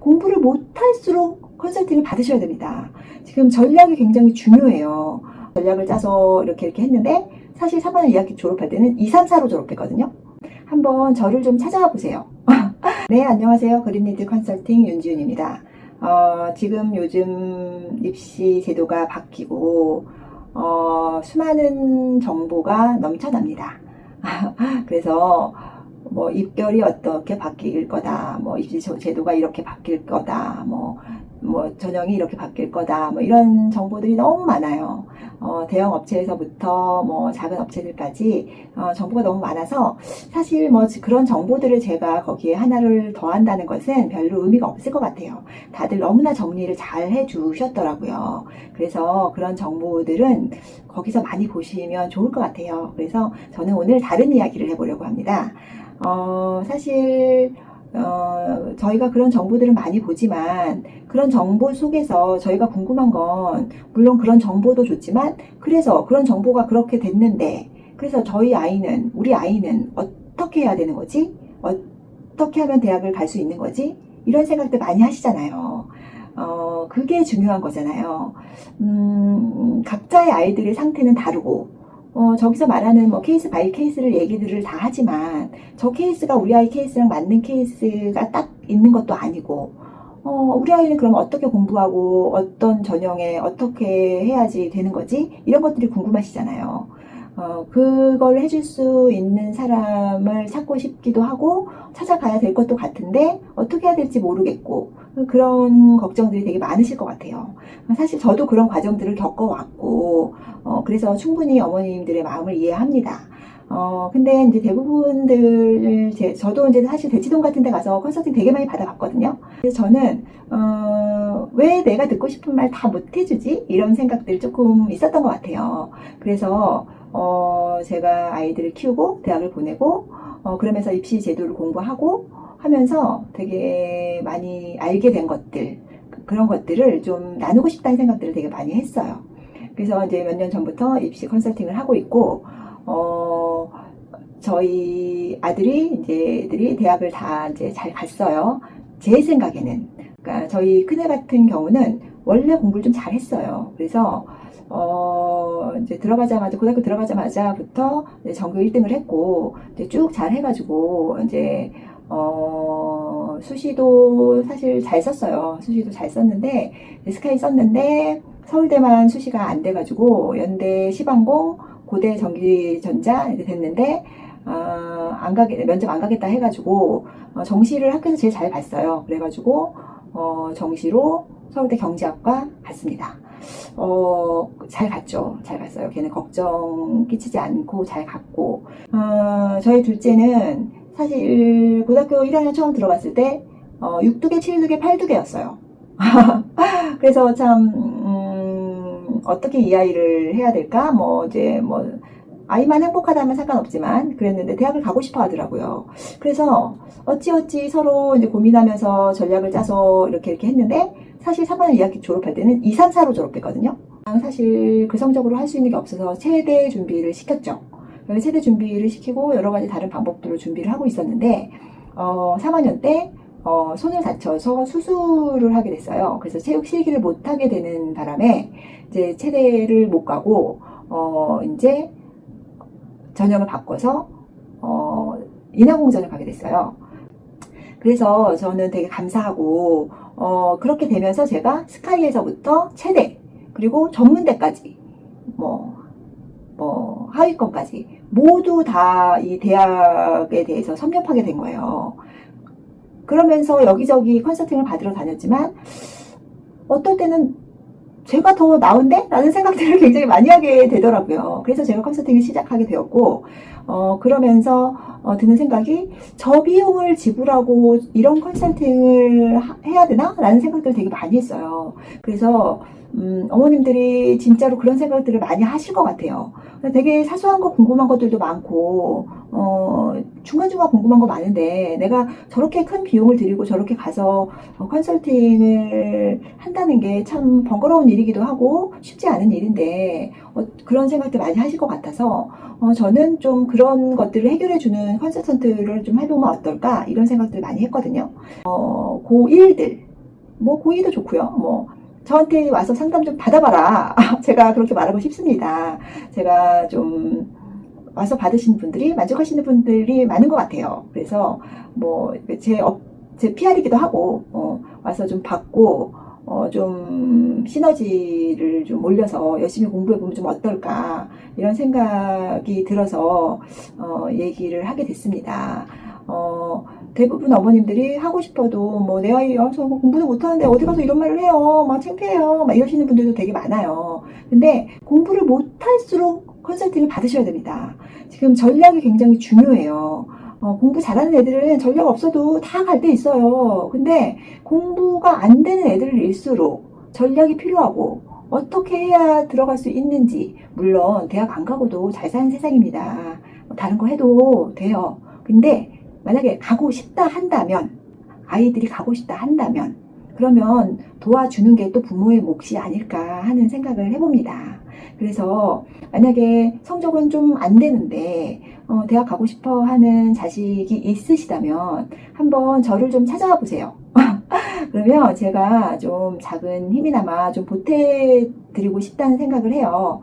공부를 못할수록 컨설팅을 받으셔야 됩니다. 지금 전략이 굉장히 중요해요. 전략을 짜서 이렇게 했는데 사실 3학년 2학기 졸업할 때는 2, 3, 4로 졸업했거든요. 한번 저를 좀 찾아와 보세요. 네, 안녕하세요. 그린니드 컨설팅 윤지윤입니다. 지금 요즘 입시 제도가 바뀌고 수많은 정보가 넘쳐납니다. 그래서 뭐 입결이 어떻게 바뀔 거다, 뭐 입시 제도가 이렇게 바뀔 거다, 뭐 전형이 이렇게 바뀔 거다, 뭐 이런 정보들이 너무 많아요. 대형 업체에서부터 뭐 작은 업체들까지 정보가 너무 많아서 사실 뭐 그런 정보들을 제가 거기에 하나를 더한다는 것은 별로 의미가 없을 것 같아요. 다들 너무나 정리를 잘 해주셨더라고요. 그래서 그런 정보들은 거기서 많이 보시면 좋을 것 같아요. 그래서 저는 오늘 다른 이야기를 해보려고 합니다. 사실 저희가 그런 정보들을 많이 보지만 그런 정보 속에서 저희가 궁금한 건 물론 그런 정보도 좋지만 그래서 그런 정보가 그렇게 됐는데 그래서 우리 아이는 어떻게 해야 되는 거지? 어떻게 하면 대학을 갈 수 있는 거지? 이런 생각들 많이 하시잖아요. 그게 중요한 거잖아요. 각자의 아이들의 상태는 다르고 저기서 말하는 뭐 케이스 바이 케이스를 얘기들을 다 하지만 저 케이스가 우리 아이 케이스랑 맞는 케이스가 딱 있는 것도 아니고 우리 아이는 그럼 어떻게 공부하고 어떤 전형에 어떻게 해야지 되는 거지? 이런 것들이 궁금하시잖아요. 그걸 해줄 수 있는 사람을 찾고 싶기도 하고 찾아가야 될 것도 같은데 어떻게 해야 될지 모르겠고 그런 걱정들이 되게 많으실 것 같아요. 사실 저도 그런 과정들을 겪어왔고 그래서 충분히 어머님들의 마음을 이해합니다. 근데 이제 대부분들 저도 이제 사실 대치동 같은 데 가서 컨설팅 되게 많이 받아봤거든요. 그래서 저는 왜 내가 듣고 싶은 말 다 못 해주지? 이런 생각들 조금 있었던 것 같아요. 그래서 제가 아이들을 키우고 대학을 보내고 그러면서 입시 제도를 공부하고 하면서 되게 많이 알게 된 것들, 그런 것들을 좀 나누고 싶다는 생각들을 되게 많이 했어요. 그래서 이제 몇 년 전부터 입시 컨설팅을 하고 있고 저희 애들이 대학을 다 이제 잘 갔어요. 제 생각에는. 그러니까 저희 큰애 같은 경우는 원래 공부를 좀 잘했어요. 그래서 이제 고등학교 들어가자마자부터 이제 전교 1등을 했고, 이제 쭉 잘 해가지고, 이제, 수시도 사실 잘 썼어요. 수시도 잘 썼는데, 스카이 썼는데, 서울대만 수시가 안 돼가지고, 연대 시방공, 고대 전기전자 이제 됐는데, 면접 안 가겠다 해가지고, 정시를 학교에서 제일 잘 봤어요. 그래가지고, 정시로 서울대 경제학과 갔습니다. 잘 갔죠. 잘 갔어요. 걔는 걱정 끼치지 않고 잘 갔고, 저희 둘째는 사실 고등학교 1학년 처음 들어갔을 때, 6두개, 7두개, 8두개였어요. 그래서 참, 어떻게 이 아이를 해야 될까? 아이만 행복하다면 상관없지만, 그랬는데 대학을 가고 싶어 하더라고요. 그래서 어찌어찌 서로 이제 고민하면서 전략을 짜서 이렇게 했는데, 사실 3학년 2학기 졸업할 때는 2, 3, 4로 졸업했거든요. 사실 그 성적으로 할 수 있는 게 없어서 체대 준비를 시켰죠. 체대 준비를 시키고 여러 가지 다른 방법들로 준비를 하고 있었는데 3학년 때 손을 다쳐서 수술을 하게 됐어요. 그래서 체육 실기를 못 하게 되는 바람에 이제 체대를 못 가고 이제 전형을 바꿔서 인하공전을 가게 됐어요. 그래서 저는 되게 감사하고 그렇게 되면서 제가 스카이에서부터 체대 그리고 전문대까지 하위권까지 모두 다 이 대학에 대해서 섭렵하게 된 거예요. 그러면서 여기저기 컨설팅을 받으러 다녔지만 어떨 때는 제가 더 나은데? 라는 생각들을 굉장히 많이 하게 되더라고요. 그래서 제가 컨설팅을 시작하게 되었고 그러면서 드는 생각이 저 비용을 지불하고 이런 컨설팅을 해야 되나? 라는 생각들을 되게 많이 했어요. 그래서 어머님들이 진짜로 그런 생각들을 많이 하실 것 같아요. 되게 사소한 거 궁금한 것들도 많고 중간중간 궁금한 거 많은데 내가 저렇게 큰 비용을 들이고 저렇게 가서 컨설팅을 한다는 게 참 번거로운 일이기도 하고 쉽지 않은 일인데 그런 생각들 많이 하실 것 같아서 저는 좀 그런 것들을 해결해주는 컨설턴트를 좀 해보면 어떨까 이런 생각들 많이 했거든요. 고1들 뭐 고2도 좋고요. 뭐 저한테 와서 상담 좀 받아봐라. 제가 그렇게 말하고 싶습니다. 제가 좀 와서 받으시는 분들이 만족하시는 분들이 많은 것 같아요. 그래서 뭐 제 PR이기도 하고 와서 좀 받고 좀 시너지를 좀 올려서 열심히 공부해보면 좀 어떨까 이런 생각이 들어서 얘기를 하게 됐습니다. 대부분 어머님들이 하고 싶어도 뭐 내 아이 저 공부도 못하는데 어디 가서 이런 말을 해요, 막 창피해요, 막 이러시는 분들도 되게 많아요. 근데 공부를 못할수록 컨설팅을 받으셔야 됩니다. 지금 전략이 굉장히 중요해요. 공부 잘하는 애들은 전략 없어도 다 갈 데 있어요. 근데 공부가 안 되는 애들일수록 전략이 필요하고 어떻게 해야 들어갈 수 있는지, 물론 대학 안 가고도 잘 사는 세상입니다. 다른 거 해도 돼요. 근데 만약에 가고 싶다 한다면, 아이들이 가고 싶다 한다면, 그러면 도와주는 게 또 부모의 몫이 아닐까 하는 생각을 해봅니다. 그래서 만약에 성적은 좀 안 되는데 대학 가고 싶어 하는 자식이 있으시다면 한번 저를 좀 찾아와 보세요. 그러면 제가 좀 작은 힘이나마 좀 보태드리고 싶다는 생각을 해요.